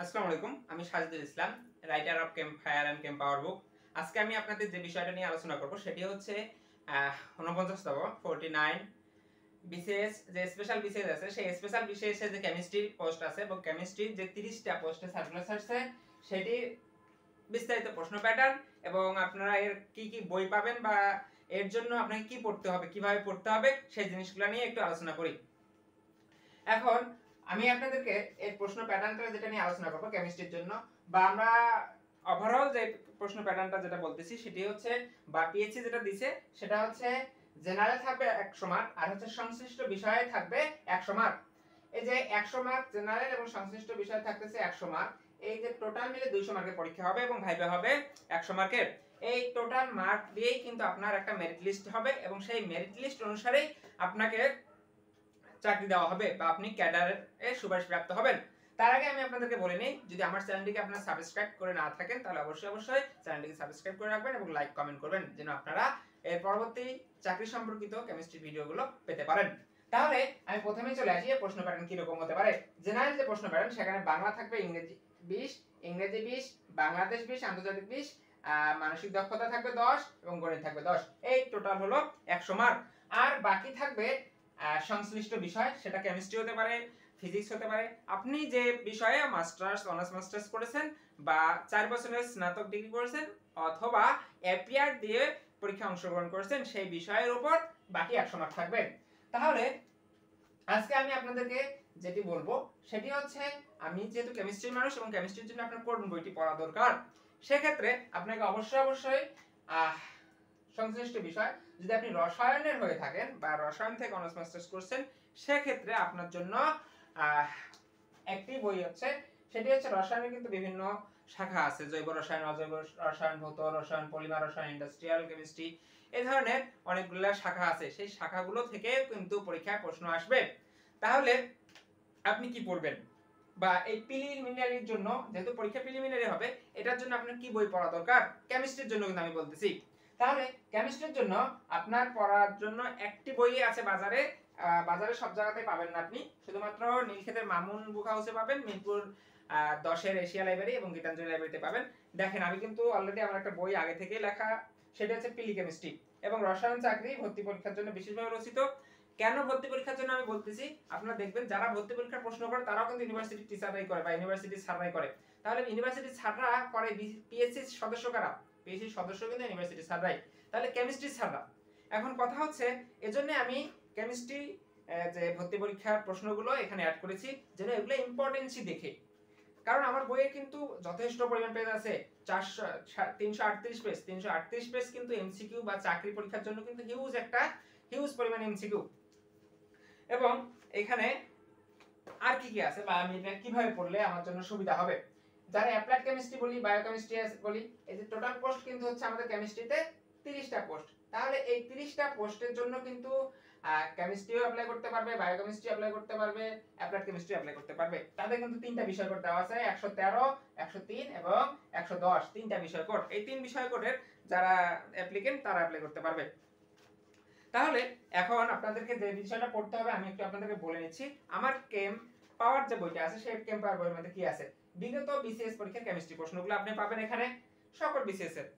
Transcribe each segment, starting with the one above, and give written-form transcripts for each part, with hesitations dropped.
আসসালামু আলাইকুম, আমি Sajidul Islam, writer of campfire and camp power book. আজকে আমি আপনাদের যে বিষয়টা নিয়ে আলোচনা করব সেটি হচ্ছে 49তম 49 বিসিএস যে স্পেশাল বিসিএস আছে সেই স্পেশাল বিসিএস এর যে কেমিস্ট্রি পোস্ট আছে এবং কেমিস্ট্রির যে 30টা পোস্টে সার্কুলার আসছে সেটি বিস্তারিত প্রশ্ন প্যাটার্ন এবং আপনারা এর কি কি বই পাবেন বা এর জন্য আপনাকে কি পড়তে হবে, কিভাবে পড়তে হবে সেই জিনিসগুলো নিয়ে একটু আলোচনা করি। এখন আমি আপনাদেরকে এই প্রশ্ন প্যাটার্নটা যেটা নিয়ে আলোচনা করব কেমিস্ট্রির জন্য বা আমরা ওভারঅল যে প্রশ্ন প্যাটার্নটা যেটা বলতেছি সেটি হচ্ছে বা পিএইচসি যেটা দিছে সেটা হচ্ছে জেনারেল থাকবে 100 মার্ক আর হচ্ছে সংশ্লিষ্ট বিষয়ে থাকবে 100 মার্ক। এই যে 100 মার্ক জেনারেল এবং সংশ্লিষ্ট বিষয়ে থাকতেছে 100 মার্ক, এই যে টোটাল মিলে 200 মার্কের পরীক্ষা হবে এবং ভাইভা হবে 100 মার্কের। এই টোটাল মার্ক দিয়েই কিন্তু আপনার একটা মেরিট লিস্ট হবে এবং সেই মেরিট লিস্ট অনুসারেই আপনাকে চাকরি দেওয়া হবে বা আপনি ক্যাডারে সুপারিশ প্রাপ্ত হবেন। তার আগে আমি আপনাদেরকে বলে নিই, যদি আমার চ্যানেলটিকে আপনারা সাবস্ক্রাইব করে না থাকেন তাহলে অবশ্যই চ্যানেলটিকে সাবস্ক্রাইব করে রাখবেন এবং লাইক কমেন্ট করবেন যেন আপনারা এর পরবর্তী চাকরি সম্পর্কিত কেমিস্ট্রি ভিডিওগুলো পেতে পারেন। তাহলে আমি প্রথমেই চলে আসি প্রশ্ন প্যাটার্ন কি রকম হতে পারে। জেনারেল যে প্রশ্ন প্যাটার্ন সেখানে বাংলা থাকবে ইংরেজি 20, ইংরেজি 20, বাংলাদেশ 20, আন্তর্জাতিক 20, মানসিক দক্ষতা থাকবে 10 এবং গণিত থাকবে 10। এই টোটাল হলো 100 মার্ক। আর বাকি থাকবে সংশ্লিষ্ট বিষয়, সেটা কেমিস্ট্রি হতে পারে, ফিজিক্স হতে পারে। আপনি যে বিষয়ে মাস্টার্স অনার্স মাস্টার্স করেছেন বা 4 বছরের স্নাতক ডিগ্রি করেছেন অথবা এপিআর দিয়ে পরীক্ষা অংশগ্রহণ করেছেন সেই বিষয়ের উপর বাকি 100 মার্ক থাকবে। তাহলে আজকে আমি আপনাদেরকে যেটি বলবো সেটি হচ্ছে, আমি যেহেতু কেমিস্ট্রির মানুষ এবং কেমিস্ট্রির জন্য আপনার কোন বইটি পড়া দরকার, সেক্ষেত্রে আপনাকে অবশ্যই সংশ্লিষ্ট বিষয়, যদি আপনি রসায়নের হয়ে থাকেন বা রসায়ন থেকে অনার্স মাস্টার্স করছেন সেক্ষেত্রে আপনার জন্য একটি বই হচ্ছে, সেটি হচ্ছে রসায়নের কিন্তু বিভিন্ন শাখা আছে, জৈব রসায়ন, অজৈব রসায়ন, ভৌত রসায়ন, পলিমার রসায়ন, ইন্ডাস্ট্রিয়াল কেমিস্ট্রি, এই ধরনের অনেকগুলো শাখা আছে। সেই শাখাগুলো থেকে কিন্তু পরীক্ষায় প্রশ্ন আসবে। তাহলে আপনি কি পড়বেন বা এই প্রিলিমিনারির জন্য, যেহেতু পরীক্ষা প্রিলিমিনারি হবে, এটার জন্য আপনার কি বই পড়া দরকার কেমিস্ট্রির জন্য কিন্তু আমি বলতেছি। তাহলে কেমিস্ট্রির জন্য আপনার পড়ার জন্য একটি বই আছে বাজারে, বাজারে সব জায়গাতেই পাবেন না আপনি, শুধুমাত্র নীলক্ষেতের মামুন বুক হাউসে পাবেন, মিরপুর 10-এর এশিয়া লাইব্রেরি এবং গীতাঞ্জলি লাইব্রেরিতে পাবেন। দেখেন আমি কিন্তু অলরেডি আমার একটা বই আগে থেকে লেখা, সেটা হচ্ছে পিলি কেমিস্ট্রি এবং রসায়ন চাকরি ভর্তি পরীক্ষার জন্য বিশেষভাবে রচিত। কেন ভর্তি পরীক্ষার জন্য আমি বলতেছি, আপনারা দেখবেন যারা ভর্তি পরীক্ষার প্রশ্ন করে তারাও কিন্তু ইউনিভার্সিটি টিচাররাই করে বা ইউনিভার্সিটি স্যাররাই করে। তাহলে ইউনিভার্সিটি স্যাররা করে পিএসসি সদস্য কারা? পিএসসি সদস্য কিন্তু ইউনিভার্সিটি স্যাররাই। তাহলে কেমিস্ট্রি স্যাররা। এখন কথা হচ্ছে, এজন্য আমি কেমিস্ট্রি যে ভর্তি পরীক্ষার প্রশ্নগুলো এখানে অ্যাড করেছি যেন এগুলো ইম্পর্টেন্সই দেখে, কারণ আমার বইয়ে কিন্তু যথেষ্ট পরিমাণ পেজ আছে, 338 পেজ, 338 পেজ কিন্তু এমসিকিউ বা চাকরি পরীক্ষার জন্য কিন্তু হিউজ পরিমাণ এমসিকিউ। এবং এখানে আর কি কি আছে বা আমি এটা কিভাবে পড়লে আমার জন্য সুবিধা হবে। যারা অ্যাপ্লাইড কেমিস্ট্রি বলি, বায়োকেমিস্ট্রি বলি, এই যে টোটাল পোস্ট কিন্তু হচ্ছে আমাদের কেমিস্ট্রিতে 30টা পোস্ট। তাহলে এই 30টা পোস্টের জন্য কিন্তু কেমিস্ট্রিও অ্যাপ্লাই করতে পারবে, বায়োকেমিস্ট্রি অ্যাপ্লাই করতে পারবে, অ্যাপ্লাইড কেমিস্ট্রি অ্যাপ্লাই করতে পারবে। তাদের কিন্তু তিনটা বিষয় কোড দেওয়া আছে, 113, 103 এবং 110, তিনটা বিষয় কোড। এই তিন বিষয় কোডের যারা অ্যাপ্লিকেন্ট তারা অ্যাপ্লাই করতে পারবে। তাহলে এখন আপনাদেরকে যে বিষয়টা পড়তে হবে আমি একটু আপনাদেরকে বলে নিচ্ছি। আমার কেম পাওয়ার যে বইটা আছে সেই কেম পাওয়ার বইয়ের মধ্যে কি আছে, বিগত বিসিএস পরীক্ষার কেমিস্ট্রি প্রশ্নগুলো আপনি পাবেন এখানে, সকল বিসিএস এর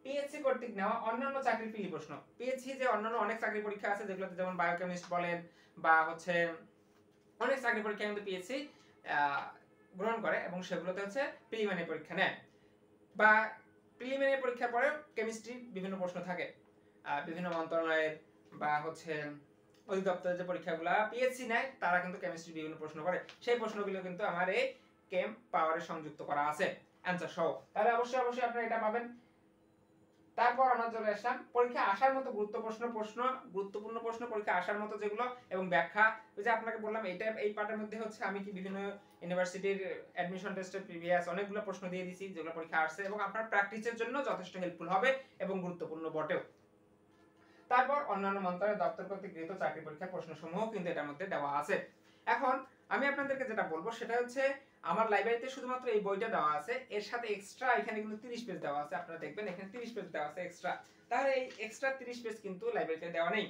পিএইচসি কর্তৃক নেওয়া অন্যান্য চাকরির পিলি প্রশ্ন। পিএইচসি যে অন্যান্য অনেক চাকরি পরীক্ষা আছে যেগুলোতে যেমন বায়োকেমিস্ট বলেন বা হচ্ছে অনেক চাকরি পরীক্ষা কিন্তু পিএইচসি গ্রহণ করে এবং সেগুলোতে হচ্ছে প্রিলিমিনারি পরীক্ষা নেয় বা প্রিলিমিনারি পরীক্ষার পরে কেমিস্ট্রির বিভিন্ন প্রশ্ন থাকে, বিভিন্ন মন্ত্রণালয়ের বা হচ্ছে অধিদপ্তরের যে পরীক্ষাগুলো পিএইচসি নেয় তারা কিন্তু কেমিস্ট্রি বিভিন্ন প্রশ্ন করে, সেই প্রশ্নগুলো কিন্তু আমার এই কেম পাওয়ারে সংযুক্ত করা আছে অ্যানসার সহ। তাহলে অবশ্যই আপনারা এটা পাবেন। তারপর আমরা চলে আসলাম পরীক্ষা আসার মতো গুরুত্বপূর্ণ প্রশ্ন পরীক্ষা আসার মতো যেগুলো এবং ব্যাখ্যা। ওই যে আপনাকে বললাম এই পার্টের মধ্যে হচ্ছে আমি কি বিভিন্ন ইউনিভার্সিটির অ্যাডমিশন টেস্টের প্রিভিয়াস অনেকগুলো প্রশ্ন দিয়ে দিয়েছি যেগুলো পরীক্ষা আসছে এবং আপনার প্র্যাকটিসের জন্য যথেষ্ট হেল্পফুল হবে এবং গুরুত্বপূর্ণ বটেও। তারপর অন্যান্য মন্ত্রণালয়ের দপ্তর কর্তৃক গৃহীত চাকরি পরীক্ষার প্রশ্নসমূহ কিন্তু এটার মধ্যে দেওয়া আছে। এখন আমি আপনাদেরকে যেটা বলবো সেটা হচ্ছে, আমার লাইব্রেরিতে শুধুমাত্র এই বইটা দেওয়া আছে, এর সাথে এক্সট্রা এখানে কিন্তু 30 পেজ দেওয়া আছে, আপনারা দেখবেন এখানে 30 পেজ দেওয়া আছে এক্সট্রা। তাহলে এই এক্সট্রা 30 পেজ কিন্তু লাইব্রেরিতে দেওয়া নেই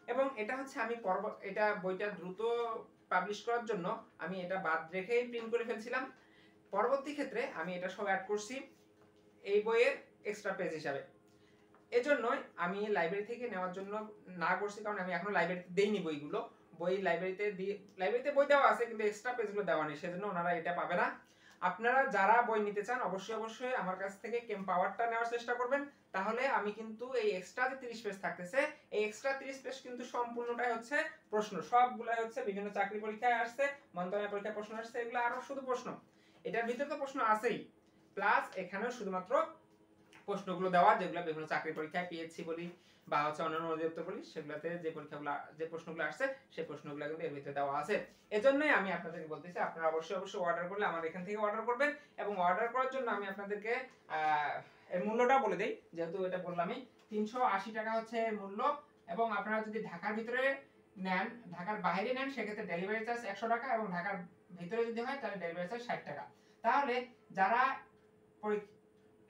এবং এটা হচ্ছে আমি এটা বইটা দ্রুত পাবলিশ করার জন্য আমি এটা বাদ রেখেই প্রিন্ট করে ফেলছিলাম। পরবর্তী ক্ষেত্রে আমি এটা সব অ্যাড করছি এই বইয়ের এক্সট্রা পেজ হিসাবে। এজন্যই আমি লাইব্রেরি থেকে নেওয়ার জন্য না করছি, কারণ আমি এখনো লাইব্রেরিতে দেইনি বইগুলো। বই লাইব্রেরিতে বই দেওয়া আছে, কিন্তু এক্সট্রা পেজগুলো দেওয়া নেই, সেজন্য ওনারা এটা পাবে না। আপনারা যারা বই নিতে চান অবশ্যই আমার কাছ থেকে কেমপাওয়ারটা নেওয়ার চেষ্টা করবেন। তাহলে আমি কিন্তু এই এক্সট্রা যে 30 পেজ থাকতেছে, এই এক্সট্রা 30 পেজ কিন্তু সম্পূর্ণটাই হচ্ছে প্রশ্ন, সবগুলাই হচ্ছে বিভিন্ন চাকরি পরীক্ষায় আসছে, মন্ত্রণালয় পরীক্ষায় প্রশ্ন আসছে, এগুলো আরো শুধু প্রশ্ন। এটার ভিতরে তো প্রশ্ন আছেই, প্লাস এখানেও শুধুমাত্র প্রশ্নগুলো দেওয়া, যেগুলো বিভিন্ন চাকরি পরীক্ষায় পিএসসি বলি বা হচ্ছে অন্যান্য অধিদপ্তর বলি, সেগুলোতে যে প্রশ্নগুলো আসছে সেই প্রশ্নগুলো কিন্তু এর ভিতরে দেওয়া আছে। এজন্যই আমি আপনাদেরকে বলতেছি, আপনারা অবশ্যই অর্ডার করলে আমার এখান থেকে অর্ডার করবেন। এবং অর্ডার করার জন্য আমি আপনাদেরকে এর মূল্যটা বলে দেই, যেহেতু এটা বললামই, 380 টাকা হচ্ছে এর মূল্য। এবং আপনারা যদি ঢাকার ভিতরে নেন, ঢাকার বাইরে নেন, সেক্ষেত্রে ডেলিভারি চার্জ 100 টাকা, এবং ঢাকার ভিতরে যদি হয় তাহলে ডেলিভারি চার্জ 60 টাকা। তাহলে যারা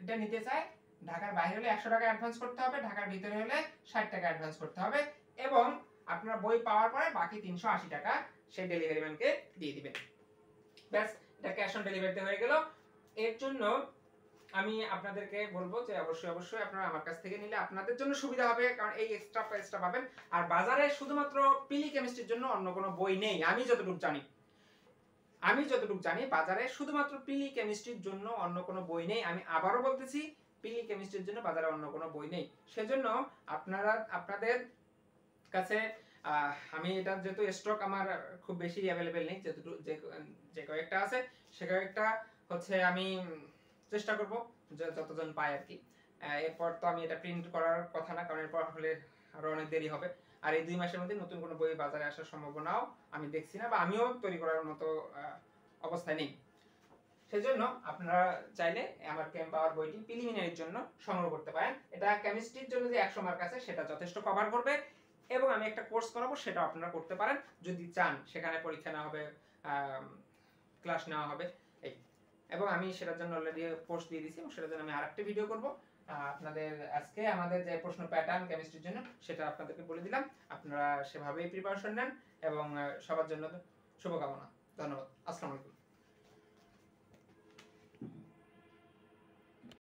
এটা নিতে চায়, ঢাকার বাইরে হলে 100 টাকা অ্যাডভান্স করতে হবে, ঢাকার ভিতরে হলে 60 টাকা অ্যাডভান্স করতে হবে, এবং আপনার বই পাওয়ার পরে বাকি 380 টাকা সেই ডেলিভারি ম্যানকে দিয়ে দিবেন। ব্যাস, এটা ক্যাশ অন ডেলিভারিতে হয়ে গেল। এর জন্য আমি আপনাদেরকে বলবো যে অবশ্যই আপনারা আমার কাছ থেকে নিলে আপনাদের জন্য সুবিধা হবে, কারণ এই এক্সট্রা প্রাইসটা পাবেন। আর বাজারে শুধুমাত্র পিলি কেমিস্ট্রির জন্য অন্য কোনো বই নেই, আমি যতটুকু জানি বাজারে শুধুমাত্র পিলি কেমিস্ট্রির জন্য অন্য কোনো বই নেই। আমি আবারও বলতেছি, পিলি কেমিস্ট্রির জন্য বাজারে অন্য কোনো বই নেই। সেজন্য আপনাদের কাছে আমি এটা যেহেতু স্টক আমার খুব বেশি অ্যাভেলেবেল নেই, যে কয়েকটা আছে সে কয়েকটা হচ্ছে আমি চেষ্টা করব যতজন পাই আর কি। এরপর তো আমি এটা প্রিন্ট করার কথা না, কারণ এরপর হলে আরো অনেক দেরি হবে। আর এই 2 মাসের মধ্যে নতুন কোনো বই বাজারে আসার সম্ভাবনাও আমি দেখছি না, বা আমিও তৈরি করার মতো অবস্থায় নেই। সেজন্য আপনারা চাইলে আমার কেমপাওয়ার বইটি প্রিলিমিনারির জন্য সংগ্রহ করতে পারেন। এটা কেমিস্ট্রির জন্য যে 100 মার্ক আছে সেটা যথেষ্ট কভার করবে, এবং আমি একটা কোর্স করাবো, সেটা আপনারা করতে পারেন যদি চান। সেখানে পরীক্ষা নেওয়া হবে, ক্লাস নেওয়া হবে, এই। এবং আমি সেটার জন্য অলরেডি পোস্ট দিয়ে দিয়েছি, এবং সেটার জন্য আমি আরেকটা ভিডিও করব। আপনাদের আজকে আমাদের যে প্রশ্ন প্যাটার্ন কেমিস্ট্রির জন্য সেটা আপনাদেরকে বলে দিলাম, আপনারা সেভাবেই প্রিপারেশন নেন, এবং সবার জন্য শুভকামনা। ধন্যবাদ। আসসালামু আলাইকুম।